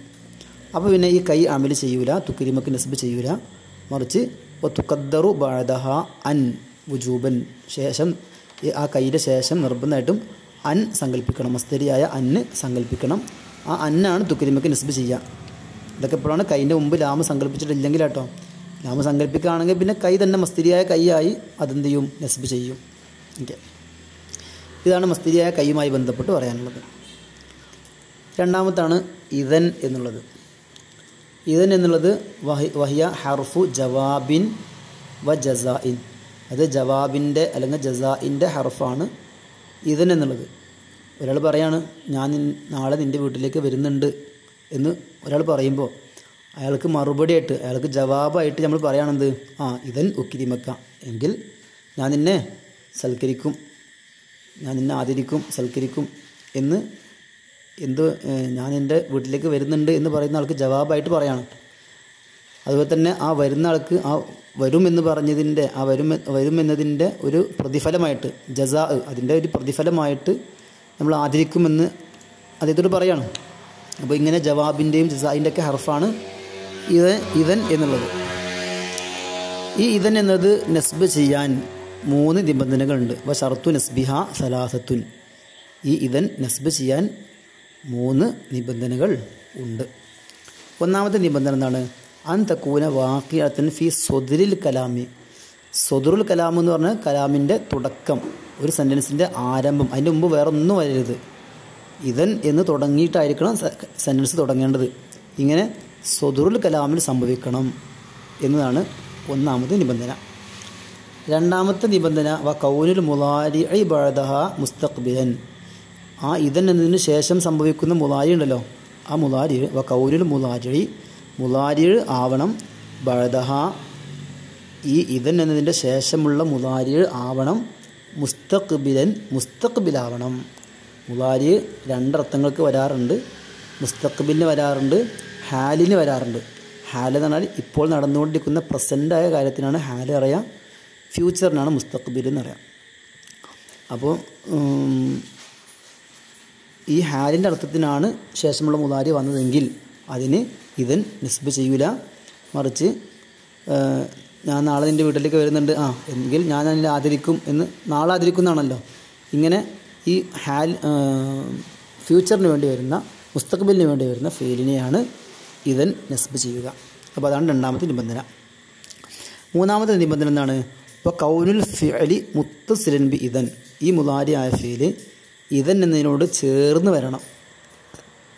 അപ്പോൾ പിന്നെ ഈ കൈ അമൽ ചെയ്യൂല, തുക്കരിമക്ക് നസ്ബ് ചെയ്യൂല. മറിച്ച് തുഖദ്ദറു ബഅദഹ അൻ വുജൂബൻ, ശേഷം ആ കൈയുടെ ശേഷം നിർബന്ധമായിട്ടും അൻ സങ്കല്പിക്കണം. മസ്തരിയായ അന്ന് സങ്കല്പിക്കണം. ആ അന്നാണ് തുക്കരിമക്ക് നസ്ബ് ചെയ്യുക. ഇതൊക്കെ എപ്പോഴാണ്? കൈൻ്റെ മുമ്പ് ലാമ് സങ്കല്പിച്ചിട്ടില്ലെങ്കിൽ കേട്ടോ. ലാമ് സങ്കല്പിക്കുകയാണെങ്കിൽ പിന്നെ കൈ തന്നെ മസ്തിരിയായ കൈയായി അതെന്ത് ചെയ്യും? നസ്ബ് ചെയ്യും. ഓക്കെ, ഇതാണ് മസ്തിരിയായ കൈയുമായി ബന്ധപ്പെട്ട് പറയാനുള്ളത്. രണ്ടാമത്താണ് ഇദൻ എന്നുള്ളത്. ഇദൻ എന്നുള്ളത് വഹിയ ഹർഫു ജവാബിൻ വ ജസാഇൻ. അത് ജവാബിൻ്റെ അല്ലെങ്കിൽ ജസാഇൻ്റെ ഹർഫാണ് ഇദൻ എന്നുള്ളത്. ഒരാൾ പറയാണ് ഞാൻ നാളെ നിൻ്റെ വീട്ടിലേക്ക് വരുന്നുണ്ട് എന്ന് ഒരാൾ പറയുമ്പോൾ അയാൾക്ക് മറുപടിയായിട്ട് അയാൾക്ക് ജവാബായിട്ട് നമ്മൾ പറയുകയാണെന്ത്? ഇദൻ ഉക്രിമക്ക, എങ്കിൽ ഞാൻ നിന്നെ സൽക്കരിക്കും, ഞാൻ നിന്നെ ആദരിക്കും, സൽക്കരിക്കും എന്ന് ഞാൻ എൻ്റെ വീട്ടിലേക്ക് വരുന്നുണ്ട് എന്ന് പറയുന്ന ആൾക്ക് ജവാബായിട്ട് പറയാണ്. അതുപോലെ തന്നെ ആ വരുന്ന ആൾക്ക് ആ വരും എന്ന് പറഞ്ഞതിൻ്റെ വരും എന്നതിൻ്റെ ഒരു പ്രതിഫലമായിട്ട് ജസാ, അതിൻ്റെ ഒരു പ്രതിഫലമായിട്ട് നമ്മൾ ആദരിക്കുമെന്ന് അദ്ദേഹത്തോട് പറയാണ്. അപ്പോൾ ഇങ്ങനെ ജവാബിൻ്റെയും ജസാഇൻ്റെ ഒക്കെ ഹർഫാണ് ഇദൻ എന്നുള്ളത്. ഈ ഇദൻ എന്നത് നസ്ബ് ചെയ്യാൻ 3 നിബന്ധനകളുണ്ട്. വ ഷർത്തു നസ്ബിഹ സലാസത്തുൻ. ഈ ഇദൻ നസ്ബ് ചെയ്യാൻ 3 നിബന്ധനകൾ ഉണ്ട്. ഒന്നാമത്തെ നിബന്ധന എന്താണ്? അൻ തക്കൂന വാഖിഅത്തൻ ഫി സ്വദുരിൽ കലാമി. സ്വദുറുൽ കലാം എന്ന് പറഞ്ഞാൽ കലാമിൻ്റെ തുടക്കം, ഒരു സെൻറ്റൻസിൻ്റെ ആരംഭം, അതിൻ്റെ മുമ്പ് വേറെ ഒന്നും വരരുത്. ഇദൻ എന്ന് തുടങ്ങിയിട്ടായിരിക്കണം സെൻറ്റൻസ് തുടങ്ങേണ്ടത്. ഇങ്ങനെ സ്വദുറുൽ കലാമിൽ സംഭവിക്കണം എന്നതാണ് ഒന്നാമത്തെ നിബന്ധന. രണ്ടാമത്തെ നിബന്ധന വ കൗനുൽ മുളാരിഇ ബഅദഹ മുസ്തഖ്ബിലൻ. ആ ഇദൻ എന്നതിന് ശേഷം സംഭവിക്കുന്ന മുളാരി ഉണ്ടല്ലോ, ആ മുളാരി വ കൗനുൽ മുളാരി ആവണം ബഅദഹ, ഈ ഇദൻ എന്നതിൻ്റെ ശേഷമുള്ള മുളാരി ആവണം മുസ്തഖ്ബിലാവണം. മുളാരി 2 അർത്ഥങ്ങൾക്ക് വരാറുണ്ട്. മുസ്തഖ്ബിലിന് വരാറുണ്ട്, ഹാലിന് വരാറുണ്ട്. ഹാൽ എന്ന് പറഞ്ഞാൽ ഇപ്പോൾ നടന്നുകൊണ്ടിരിക്കുന്ന പ്രസൻ്റായ കാര്യത്തിനാണ് ഹാൽ അറിയാം, ഫ്യൂച്ചറിനാണ് മുസ്തഖ്ബിൽ എന്ന് പറയാം. അപ്പോൾ ഈ ഹാലിൻ്റെ അർത്ഥത്തിനാണ് ശേഷമുള്ള മുളാരി വന്നതെങ്കിൽ അതിന് ഇദൻ നിസ്ബ് ചെയ്യൂല. മറിച്ച് ഞാൻ നാളെ നിൻ്റെ വീട്ടിലേക്ക് വരുന്നുണ്ട്, എങ്കിൽ ഞാൻ അതിനെ ആദരിക്കും എന്ന് നാളെ ആദരിക്കുന്നതാണല്ലോ. ഇങ്ങനെ ഈ ഹാൽ ഫ്യൂച്ചറിന് വേണ്ടി വരുന്ന മുസ്തഖ്ബിലിന് വേണ്ടി വരുന്ന ഫീലിനെയാണ് ഇദൻ നസ്ബ് ചെയ്യുക. അപ്പോൾ അതാണ് രണ്ടാമത്തെ നിബന്ധന. മൂന്നാമത്തെ നിബന്ധന എന്താണ്? ഇപ്പോൾ കൗനുൽ ഫിഅലി മുത്തസിലൻ ബി ഇദൻ. ഈ മുളാരി ആയ ഫീല് ഇദൻ എന്നതിനോട് ചേർന്ന് വരണം.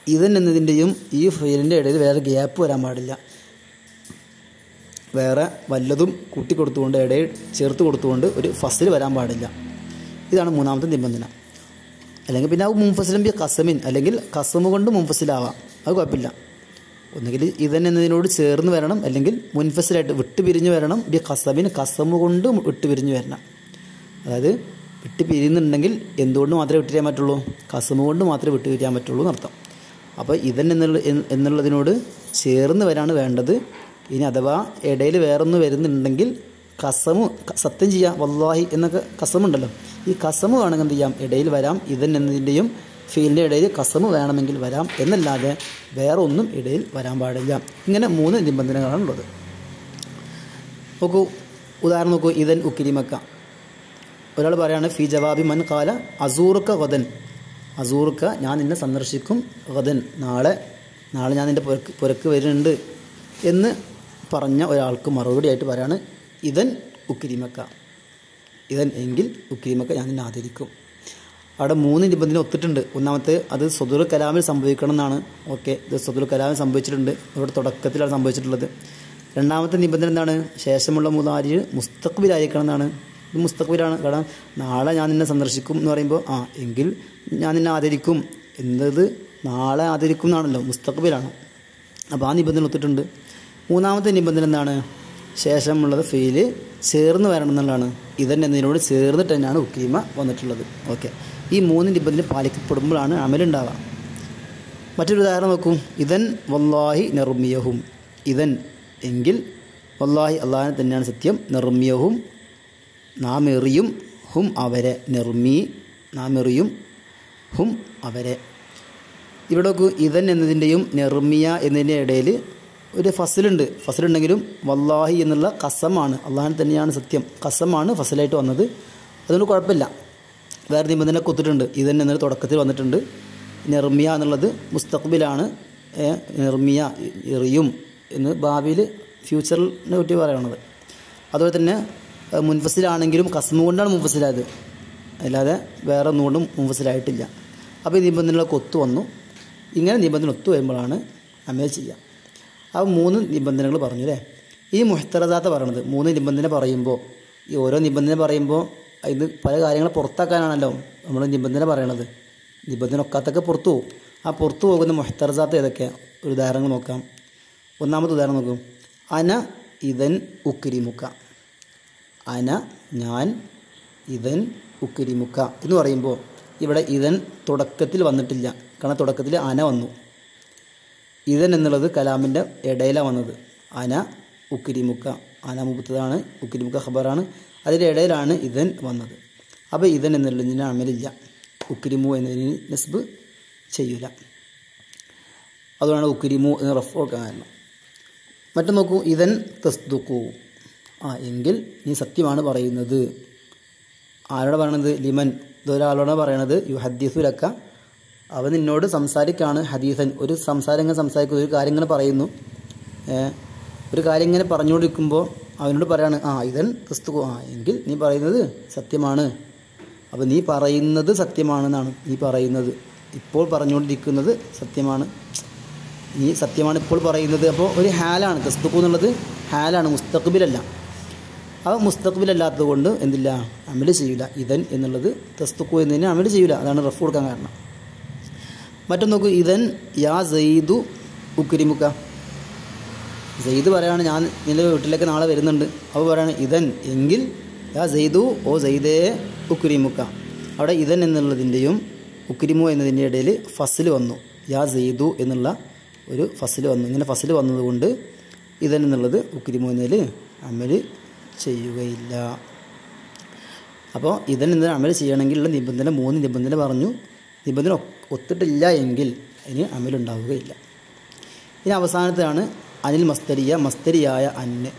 ഇദൻ എന്നതിൻ്റെയും ഈ ഫീലിൻ്റെ ഇടയിൽ വേറെ ഗ്യാപ്പ് വരാൻ പാടില്ല. വേറെ വല്ലതും കൂട്ടിക്കൊടുത്തുകൊണ്ട് ഇടയിൽ ചേർത്ത് കൊടുത്തുകൊണ്ട് ഒരു ഫസിൽ വരാൻ പാടില്ല. ഇതാണ് മൂന്നാമത്തെ നിബന്ധന. അല്ലെങ്കിൽ പിന്നെ അത് മുൻഫസിലും ബി കസമിൻ, അല്ലെങ്കിൽ കസമ് കൊണ്ട് മുൻഫസിലാവാം, അത് കുഴപ്പമില്ല. ഒന്നുകിൽ ഇദൻ എന്നതിനോട് ചേർന്ന് വരണം, അല്ലെങ്കിൽ മുൻഫസിലായിട്ട് വിട്ടുപിരിഞ്ഞ് വരണം. ബി കസമിൻ, കസമ് കൊണ്ട് വിട്ടുപിരിഞ്ഞ് വരണം. അതായത് വിട്ട് പിരിയുന്നുണ്ടെങ്കിൽ എന്തുകൊണ്ട് മാത്രമേ വിട്ടുപിരിയാൻ പറ്റുള്ളൂ? കസമ് കൊണ്ട് മാത്രമേ വിട്ടുപിരിയാൻ പറ്റുള്ളൂ എന്നർത്ഥം. അപ്പോൾ ഇദൻ എന്നുള്ളതിനോട് ചേർന്ന് വരാണ് വേണ്ടത്. ഇനി അഥവാ ഇടയിൽ വേറൊന്ന് വരുന്നുണ്ടെങ്കിൽ കസമ്, സത്യം ചെയ്യാം വല്ലാഹി എന്നൊക്കെ കസമുണ്ടല്ലോ, ഈ കസമ് വേണമെങ്കിൽ എന്ത് ചെയ്യാം? ഇടയിൽ വരാം. ഇദൻ എന്നതിൻ്റെയും ഫീലിൻ്റെ ഇടയിൽ കസമ് വേണമെങ്കിൽ വരാം, എന്നല്ലാതെ വേറെ ഒന്നും ഇടയിൽ വരാൻ പാടില്ല. ഇങ്ങനെ 3 നിബന്ധനകളാണുള്ളത്. നോക്കൂ, ഉദാഹരണം നോക്കൂ. ഇദൻ ഉക്രിമക്ക. ഒരാൾ പറയാണ് ഫി ജവാബി മൻ ഖാല അസൂറുക്ക ഗദൻ. അസൂറുക്ക, ഞാൻ നിന്നെ സന്ദർശിക്കും, ഗദൻ, നാളെ ഞാൻ നിൻ്റെ പുരക്ക് വരുന്നുണ്ട് എന്ന് പറഞ്ഞ ഒരാൾക്ക് മറുപടിയായിട്ട് പറയാണ് ഇദൻ ഉക്രിമക്ക. ഇദൻ എങ്കിൽ ഉക്രിമക്ക, ഞാൻ നിന്നെ ആദരിക്കും. അവിടെ 3 നിബന്ധന ഒത്തിട്ടുണ്ട്. ഒന്നാമത്തെ അത് സ്വദുൽ കലാമിൽ സംഭവിക്കണം എന്നാണ്. ഓക്കെ, ഇത് സ്വദുൽ കലാമിൽ സംഭവിച്ചിട്ടുണ്ട്, ഇവിടെ തുടക്കത്തിലാണ് സംഭവിച്ചിട്ടുള്ളത്. രണ്ടാമത്തെ നിബന്ധന എന്താണ്? ശേഷമുള്ള മുളാരി മുസ്തഖ്ബിലായിരിക്കണം എന്നാണ്. ഇത് മുസ്തഖ്ബിലാണ്. കാരണം നാളെ ഞാൻ നിന്നെ സന്ദർശിക്കും എന്ന് പറയുമ്പോൾ എങ്കിൽ ഞാൻ നിന്നെ ആദരിക്കും എന്നത് നാളെ ആദരിക്കും എന്നാണല്ലോ, മുസ്തഖ്ബിലാണ്. അപ്പോൾ ആ നിബന്ധന ഒത്തിട്ടുണ്ട്. മൂന്നാമത്തെ നിബന്ധന എന്താണ്? ശേഷമുള്ളത് ഫീല് ചേർന്ന് വരണം എന്നുള്ളതാണ്. ഇദൻ എന്നതിനോട് ചേർന്നിട്ട് തന്നെയാണ് ഉക്രീമ വന്നിട്ടുള്ളത്. ഓക്കെ, ഈ 3 നിബന്ധന പാലിക്കപ്പെടുമ്പോഴാണ് അമലുണ്ടാവുക. മറ്റൊരു ഉദാഹരണം നോക്കും. ഇദൻ വല്ലാഹി നിർമിയഹും. ഇദൻ എങ്കിൽ വല്ലാഹി അള്ളാഹിനെ തന്നെയാണ് സത്യം, നിർമിയഹും നാം എറിയും, ഹും അവരെ, നിർമി നാം എറിയും, ഹും അവരെ. ഇവിടെ നോക്കൂ, ഇദൻ എന്നതിൻ്റെയും നിർമിയ എന്നതിൻ്റെ ഇടയിൽ ഒരു ഫസലുണ്ടെങ്കിലും വല്ലാഹി എന്നുള്ള കസമാണ്, അള്ളാഹിനെ തന്നെയാണ് സത്യം, കസമാണ് ഫസലായിട്ട് വന്നത്. അതുകൊണ്ട് കുഴപ്പമില്ല. വേറെ നിബന്ധന കൊത്തിട്ടുണ്ട്. ഇദൻ എന്നത് തുടക്കത്തിൽ വന്നിട്ടുണ്ട്. നിർമിയ എന്നുള്ളത് മുസ്തഖ്ബിലാണ്. നിർമിയ എറിയും എന്ന് ഭാവിയിൽ ഫ്യൂച്ചറിനെ പറ്റി പറയണത്. അതുപോലെ തന്നെ മുൻഫസിലാണെങ്കിലും കസ്മ കൊണ്ടാണ് മുൻഫസിലായത്, അല്ലാതെ വേറെ ഒന്നുകൊണ്ടും മുൻഫസിലായിട്ടില്ല. അപ്പോൾ ഈ നിബന്ധനകളൊക്കെ ഒത്തു വന്നു. ഇങ്ങനെ നിബന്ധന ഒത്തു വരുമ്പോഴാണ് അമൽ ചെയ്യുക. ആ 3 നിബന്ധനകൾ പറഞ്ഞു അല്ലേ. ഈ മുഹ്തറസാത്ത് പറയണത് 3 നിബന്ധന പറയുമ്പോൾ, ഈ ഓരോ നിബന്ധന പറയുമ്പോൾ ഇത് പല കാര്യങ്ങൾ പുറത്താക്കാനാണല്ലോ നമ്മൾ നിബന്ധന പറയണത്. നിബന്ധന ഒക്കാത്തൊക്കെ പുറത്തു പോകും. ആ പുറത്തു പോകുന്ന മുഹ്തറസാത്ത് ഏതൊക്കെയാണ്? ഒരു ഉദാഹരണം നോക്കാം. ഒന്നാമത്തെ ഉദാഹരണം നോക്കും. അന ഇതൻ ഉക്രിമുക്ക. അന ഞാൻ, ഇതൻ ഉക്രിമുക്ക എന്ന് പറയുമ്പോൾ ഇവിടെ ഇതൻ തുടക്കത്തിൽ വന്നിട്ടില്ല. കാരണം തുടക്കത്തിൽ അന വന്നു. ഇതൻ എന്നുള്ളത് കലാമിൻ്റെ ഇടയിലാണ് വന്നത്. അന ഉക്രിമുക്ക, അന മുബത്തതാണ്, ഉക്രിമുക്ക ഖബറാണ്. അതിൻ്റെ ഇടയിലാണ് ഇതൻ വന്നത്. അപ്പോൾ ഇതൻ എന്നുള്ളതിന് അമലില്ല, ഉക്രിമു എന്നതിന് നസ്ബ് ചെയ്യൂല. അതുകൊണ്ടാണ് ഉക്രിമു എന്ന് റഫ് കൊടുക്കാൻ കാരണം. മറ്റു നോക്കൂ, ഇതൻ തസ്ദുഖു, എങ്കിൽ നീ സത്യമാണ് പറയുന്നത്. ആരോടെ പറയണത്? ലിമൻ, ഇതൊരാളോടാണ് പറയണത്. യു ഹദ്ദീസു ലക്ക, അവൻ നിന്നോട് സംസാരിക്കുകയാണ്. ഹദീസൻ, ഒരു സംസാരം ഇങ്ങനെ സംസാരിക്കുന്നു, ഒരു കാര്യം ഇങ്ങനെ പറയുന്നു. ഒരു കാര്യം ഇങ്ങനെ പറഞ്ഞുകൊണ്ടിരിക്കുമ്പോൾ അവനോട് പറയാണ് ഇതൻ തസ്ദുഖു, എങ്കിൽ നീ പറയുന്നത് സത്യമാണ്. അപ്പോൾ നീ പറയുന്നത് സത്യമാണെന്നാണ്. നീ പറയുന്നത് ഇപ്പോൾ പറഞ്ഞുകൊണ്ടിരിക്കുന്നത് സത്യമാണ്, നീ സത്യമാണ് ഇപ്പോൾ പറയുന്നത്. അപ്പോൾ ഒരു ഹാലാണ്. തസ്ദുഖു എന്നുള്ളത് ഹാലാണ്, മുസ്തഖ്ബിലല്ല. അപ്പോൾ മുസ്തഖ്ബിലല്ലാത്തത് കൊണ്ട് എന്തില്ല, അമൽ ചെയ്യില്ല. ഇതൻ എന്നുള്ളത് തസ്ദുഖു എന്നതിന് അമൽ ചെയ്യില്ല. അതാണ് റഫ് കൊടുക്കാൻ കാരണം. മറ്റൊന്ന് നോക്കൂ, ഇതൻ യാ സെയ്ദു ഉക്രിമുക്ക. സെയ്ദ് പറയാണ് ഞാൻ നിൻ്റെ വീട്ടിലേക്ക് നാളെ വരുന്നുണ്ട്. അപ്പോൾ പറയാണ് ഇതൻ, എങ്കിൽ യാ സെയ്ദു, ഓ സെയ്ദേ ഉക്രിമുക്ക. അവിടെ ഇതൻ എന്നുള്ളതിൻ്റെയും ഉക്രിമു എന്നതിൻ്റെ ഇടയിൽ ഫസിൽ വന്നു. യാ സെയ്ദു എന്നുള്ള ഒരു ഫസിൽ വന്നു. ഇങ്ങനെ ഫസിൽ വന്നതുകൊണ്ട് ഇതൻ എന്നുള്ളത് ഉക്രിമു എന്നതിൽ അമൽ ചെയ്യുകയില്ല. അപ്പോൾ ഇതൻ എന്നത് അമൽ ചെയ്യണമെങ്കിലുള്ള നിബന്ധന 3 നിബന്ധന പറഞ്ഞു. നിബന്ധന ഒത്തിട്ടില്ല എങ്കിൽ അതിന് അമലുണ്ടാവുകയില്ല. ഇനി അവസാനത്താണ് അനിൽ മസ്തരിയ, മസ്തരിയായ അന്ന്.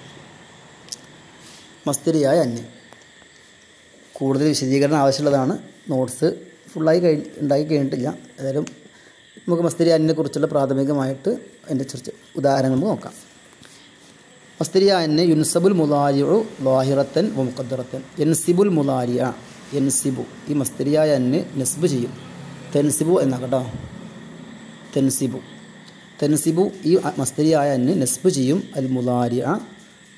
മസ്തരിയായ അന്ന് കൂടുതൽ വിശദീകരണം ആവശ്യമുള്ളതാണ്. നോട്ട്സ് ഫുള്ളായി ഉണ്ടാക്കി കഴിഞ്ഞിട്ടില്ല. ഏതായാലും നമുക്ക് മസ്തരിയ അന്നിനെ കുറിച്ചുള്ള പ്രാഥമികമായിട്ട് അതിൻ്റെ ചർച്ച ഉദാഹരണം നമുക്ക് നോക്കാം. മസ്തരിയ അന്ന് യുൻസബുൽ മുലാരിഉ ലാഹിറത്തൻ വ മുഖദ്ദറത്തൻ. യൻസിബുൽ മുലാരിയ, യൻസിബു, ഈ മസ്തരിയായ അന്ന് നസ്ബ് ചെയ്യും. തെൻസിബു എന്നാ കേട്ടോ, തെൻസിബു, തെൻസിബു, ഈ മസ്തരിയായ അന്ന് നസ്ബ് ചെയ്യും. അൽ മുലാരിഅ,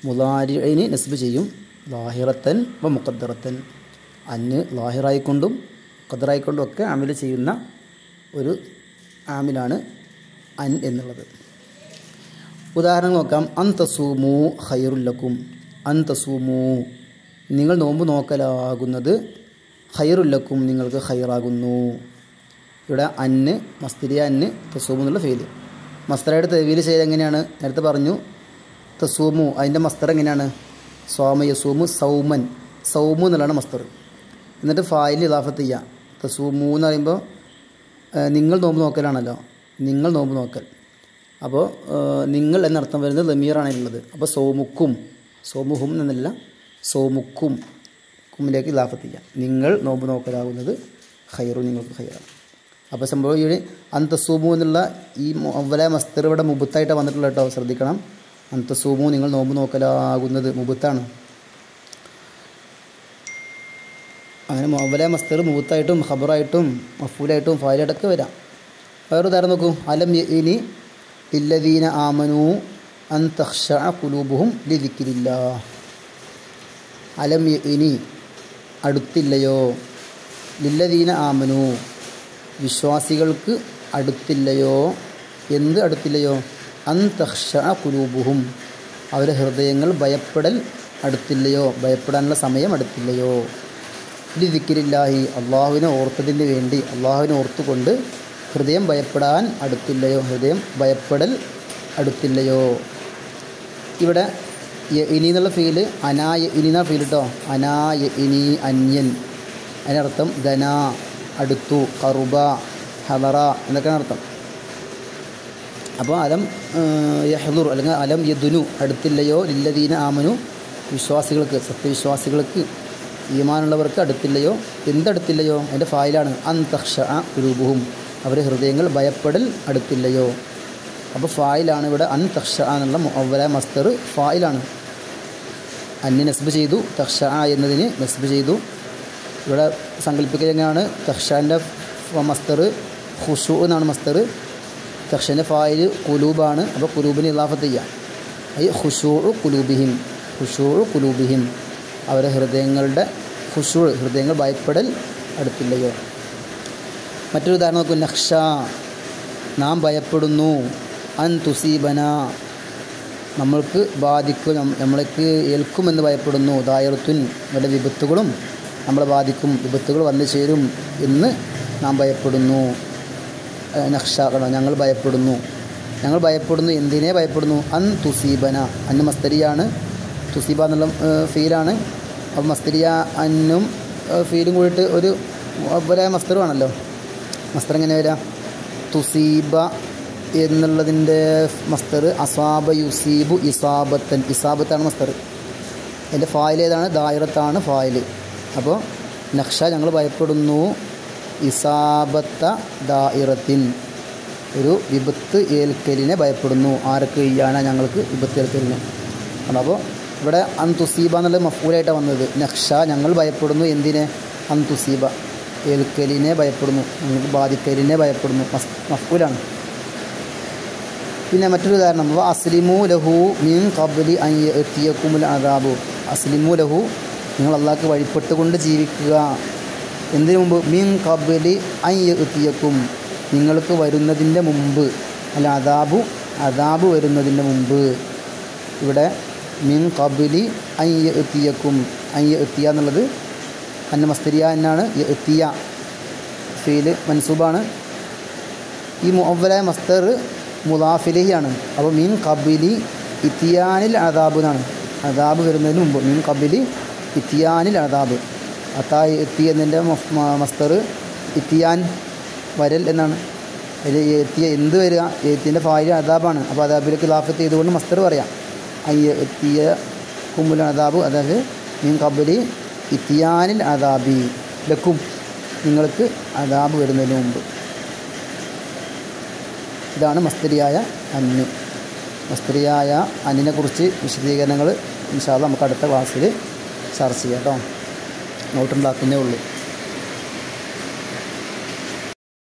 മുലാരിഇനെ നസ്ബ് ചെയ്യും. ലാഹിറത്തൻ വ മുഖദ്ദറത്തൻ, അന്ന് ലാഹിറായിക്കൊണ്ടും ഖദ്റായിക്കൊണ്ടും ഒക്കെ അമൽ ചെയ്യുന്ന ഒരു ആമിലാണ് അൻ എന്നുള്ളത്. ഉദാഹരണം നോക്കാം. അൻ തസൂമു ഖൈറുല്ലക്കും. അൻ തസൂമു, നിങ്ങൾ നോമ്പ് നോക്കലാകുന്നത് ഖൈറുല്ലക്കും, നിങ്ങൾക്ക് ഖൈറാകുന്നു. ഇവിടെ അന്ന് മസ്തരിയ അന്ന്, തസൂമു എന്നുള്ള ഫെയില്. മസ്തറയുടെ തെവീൽ ചെയ്ത് എങ്ങനെയാണ്? നേരത്തെ പറഞ്ഞു തസൂമു, അതിൻ്റെ മസ്തർ എങ്ങനെയാണ്? സ്വാമ യസൂമു സൗമൻ, സൗമു എന്നുള്ളതാണ് മസ്തർ. എന്നിട്ട് ഫായിൽ ഇദാഫത്ത് ചെയ്യുക. തസൂമു എന്ന് പറയുമ്പോൾ നിങ്ങൾ നോമ്പ് നോക്കലാണല്ലോ, നിങ്ങൾ നോമ്പ് നോക്കൽ. അപ്പോൾ നിങ്ങൾ എന്നർത്ഥം വരുന്നത് ലമീറാണ് ഉള്ളത്. അപ്പോൾ സോമുക്കും, സോമുഹും എന്നല്ല, സോമുക്കും, കുമ്മിലേക്ക് ഇദാഫത്ത് ചെയ്യുക. നിങ്ങൾ നോമ്പ് നോക്കലാകുന്നത് ഖൈറു, നിങ്ങൾക്ക് ഖൈറാണ്. അപ്പോൾ സംഭവം ഈ അന്തസൂമു എന്നുള്ള ഈ അവല മസ്തർ ഇവിടെ മുബത്തായിട്ടാണ് വന്നിട്ടുള്ളത് കേട്ടോ, ശ്രദ്ധിക്കണം. അന്തസൂമു, നിങ്ങൾ നോമ്പ് നോക്കലാകുന്നത് മുബത്താണ്. അങ്ങനെ അവല മസ്തർ മുബത്തായിട്ടും ഖബറായിട്ടും മഫൂലായിട്ടും ഫായിലായിട്ടൊക്കെ വരാം. വേറെ ഉദാഹരണം നോക്കൂ. അലം യഇനി ലില്ലദീന ആമനു അൻ തഖ്ശഅ ഖുലൂബുഹും ലിദിക്രില്ലാഹ്. അലം യഇനി, അടുത്തില്ലയോ, ലില്ലദീന ആമനു, വിശ്വാസികൾക്ക് അടുത്തില്ലയോ, എന്ത് അടുത്തില്ലയോ? അൻ തഖ്ശഅ ഖുലൂബുഹും, അവരുടെ ഹൃദയങ്ങൾ ഭയപ്പെടൽ അടുത്തില്ലയോ, ഭയപ്പെടാനുള്ള സമയം അടുത്തില്ലയോ. ലിദിക്രില്ലാഹി, അള്ളാഹുവിനെ ഓർത്തതിന് വേണ്ടി, അള്ളാഹുവിനെ ഓർത്തുകൊണ്ട് ഹൃദയം ഭയപ്പെടാൻ അടുത്തില്ലയോ, ഹൃദയം ഭയപ്പെടൽ അടുത്തില്ലയോ. ഇവിടെ ഇനി എന്നുള്ള ഫീല് അനായ ഇനി എന്നുള്ള ഫീൽ കേട്ടോ. അനായ ഇനി അന്യൻ, അതിനർത്ഥം ധന, അടുത്തു, കറുബ, ഹദറ എന്നൊക്കെയാണ് അർത്ഥം. അപ്പോൾ അലം യഹ്ദുർ അല്ലെങ്കിൽ അലം യദുനു, അടുത്തില്ലയോ, ലില്ലദീന ആമനു, വിശ്വാസികൾക്ക്, സത്യവിശ്വാസികൾക്ക്, ഈമാനുള്ളവർക്ക് അടുത്തില്ലയോ, എന്തടുത്തില്ലയോ? അതിൻ്റെ ഫായിലാണ് അൻ തഖ്ശഅ ഖുലൂബുഹും, അവരുടെ ഹൃദയങ്ങൾ ഭയപ്പെടൽ അടുത്തില്ലയോ. അപ്പോൾ ഫായിലാണ് ഇവിടെ അൻ തക്ഷ എന്നുള്ള മുഅവ്വലായ മസ്ദർ ഫായിലാണ്. അന്നി നസ്ബ് ചെയ്തു, തക്ഷ എന്നതിന് നസ്ബ് ചെയ്തു. ഇവിടെ സങ്കല്പിക്കുക എങ്ങനെയാണ്? തക്ഷാൻ്റെ മസ്ദർ ഖുശൂ എന്നാണ് മസ്ദർ. തക്ഷൻ്റെ ഫായിൽ കുലൂബാണ്. അപ്പോൾ കുലൂബിന് ഇളാഫത്ത് ചെയ്യാം. ഈ ഖുശൂ കുലൂബിഹിം, ഖുശൂ കുലൂബിഹിം, അവരെ ഹൃദയങ്ങളുടെ ഖുശൂ, ഹൃദയങ്ങൾ ഭയപ്പെടൽ അടുത്തില്ലയോ. മറ്റൊരു ഉദാഹരണം നോക്കൂ. നഖ്ഷ, നാം ഭയപ്പെടുന്നു. അൻ തുസീബന, നമ്മൾക്ക് ബാധിക്കും, നമ്മൾക്ക് ഏൽക്കുമെന്ന് ഭയപ്പെടുന്നു. ദായറത്തുൻ, വല്ല വിപത്തുകളും നമ്മളെ ബാധിക്കും, വിപത്തുകൾ വന്നു ചേരും എന്ന് നാം ഭയപ്പെടുന്നു. നഖ്ഷ, ഞങ്ങൾ ഭയപ്പെടുന്നു. ഞങ്ങൾ ഭയപ്പെടുന്നു. എന്തിനെ ഭയപ്പെടുന്നു? അൻ തുസീബന, അന്ന് മസ്തരിയാണ്, തുസീബ എന്നുള്ള ഫീലാണ്. അപ്പോൾ മസ്തരിയ അന്നും ഫീലും കൂടിയിട്ട് ഒരു മസ്തറുമാണല്ലോ. മസ്തർ എങ്ങനെ വരാം? തുസീബ എന്നുള്ളതിൻ്റെ മസ്തർ അസാബ യുസീബു ഇസാബത്തൻ, ഇസാബത്താണ് മസ്തർ. അതിൻ്റെ ഫായിൽ ഏതാണ്? ദായിറത്താണ് ഫായിൽ. അപ്പോൾ നഖ്ഷ, ഞങ്ങൾ ഭയപ്പെടുന്നു. ഇസാബത്ത ദായിറത്തിൻ, ഒരു വിപത്ത് ഏൽക്കലിനെ ഭയപ്പെടുന്നു. ആർക്ക്? ഇയ്യാന, ഞങ്ങൾക്ക് വിപത്ത് ഏൽക്കലിനെ. അപ്പോൾ ഇവിടെ അൻ തുസീബ എന്നുള്ള മഫ്ഊലായിട്ടാണ് വന്നത്. നഖ്ഷ, ഞങ്ങൾ ഭയപ്പെടുന്നു. എന്തിനെ? അൻ തുസീബ, ഏൽക്കലിനെ ഭയപ്പെടുന്നു, ഞങ്ങൾക്ക് ബാധിക്കലിനെ ഭയപ്പെടുന്നു. മഫ്ഊലാണ്. പിന്നെ മറ്റൊരു ഉദാഹരണം, അസ്ലിമു ലഹു മിൻ ഖബ്ലി അൻ യഅതിയകുമുൽ അദാബു. അസ്ലിമു ലഹു, നിങ്ങൾ അല്ലാഹുവിന് വഴിപ്പെട്ടുകൊണ്ട് ജീവിക്കുക. എന്തിനു മുമ്പ്? മിൻ ഖബ്ലി അൻ യഅതിയകും, നിങ്ങൾക്ക് വരുന്നതിൻ്റെ മുമ്പ്. അല്ല, അദാബ് വരുന്നതിൻ്റെ മുമ്പ്. ഇവിടെ മിൻ ഖബ്ലി അൻ യഅതിയകും, അൻ യഅതിയ എന്നുള്ളത് അന്ന മസ്തരിയ എന്നാണ്. യഅതിയ ഫീൽ മൻസൂബാണ്. ഈ മുഅവ്വലായ മസ്തർ മുദാഫ് ഇലൈഹിയാണ്. അപ്പോൾ മിൻ ഖബ്ലി ഇത്തിയാനിൽ അദാബ് എന്നാണ്. അദാബ് വരുന്നതിന് മുമ്പ്. മിൻ ഖബ്ലി ഇത്തിയാനിൽ അദാബ്. അത്തായി എത്തിയ എന്നതിൻ്റെ മസ്തർ ഇത്തിയാൻ, വരൽ എന്നാണ്. അതിൽ എത്തിയ എന്ത് വരിക? എത്തിൻ്റെ ഫായിൽ അദാബാണ്. അപ്പോൾ അദാബിലേക്ക് ഇളാഫത്ത് ചെയ്തുകൊണ്ട് മസ്തർ പറയാം. അയ്യ എത്തിയ കുമ്മുൽ അദാബ്, അതായത് മിൻ ഖബ്ലി ഇത്തിയാനിൽ അദാബി ലക്കും, നിങ്ങൾക്ക് അദാബ് വരുന്നതിന് മുമ്പ്. ഇതാണ് മസ്തരിയായ അന്ന്. മസ്തരിയായ അന്നിനെ കുറിച്ച് വിശദീകരണങ്ങൾ ഇൻഷാ അല്ലാഹ് നമുക്ക് അടുത്ത ക്ലാസ്സിൽ ചർച്ച ചെയ്യാം കേട്ടോ. നോട്ടുണ്ടാക്കുന്നേ ഉള്ളൂ.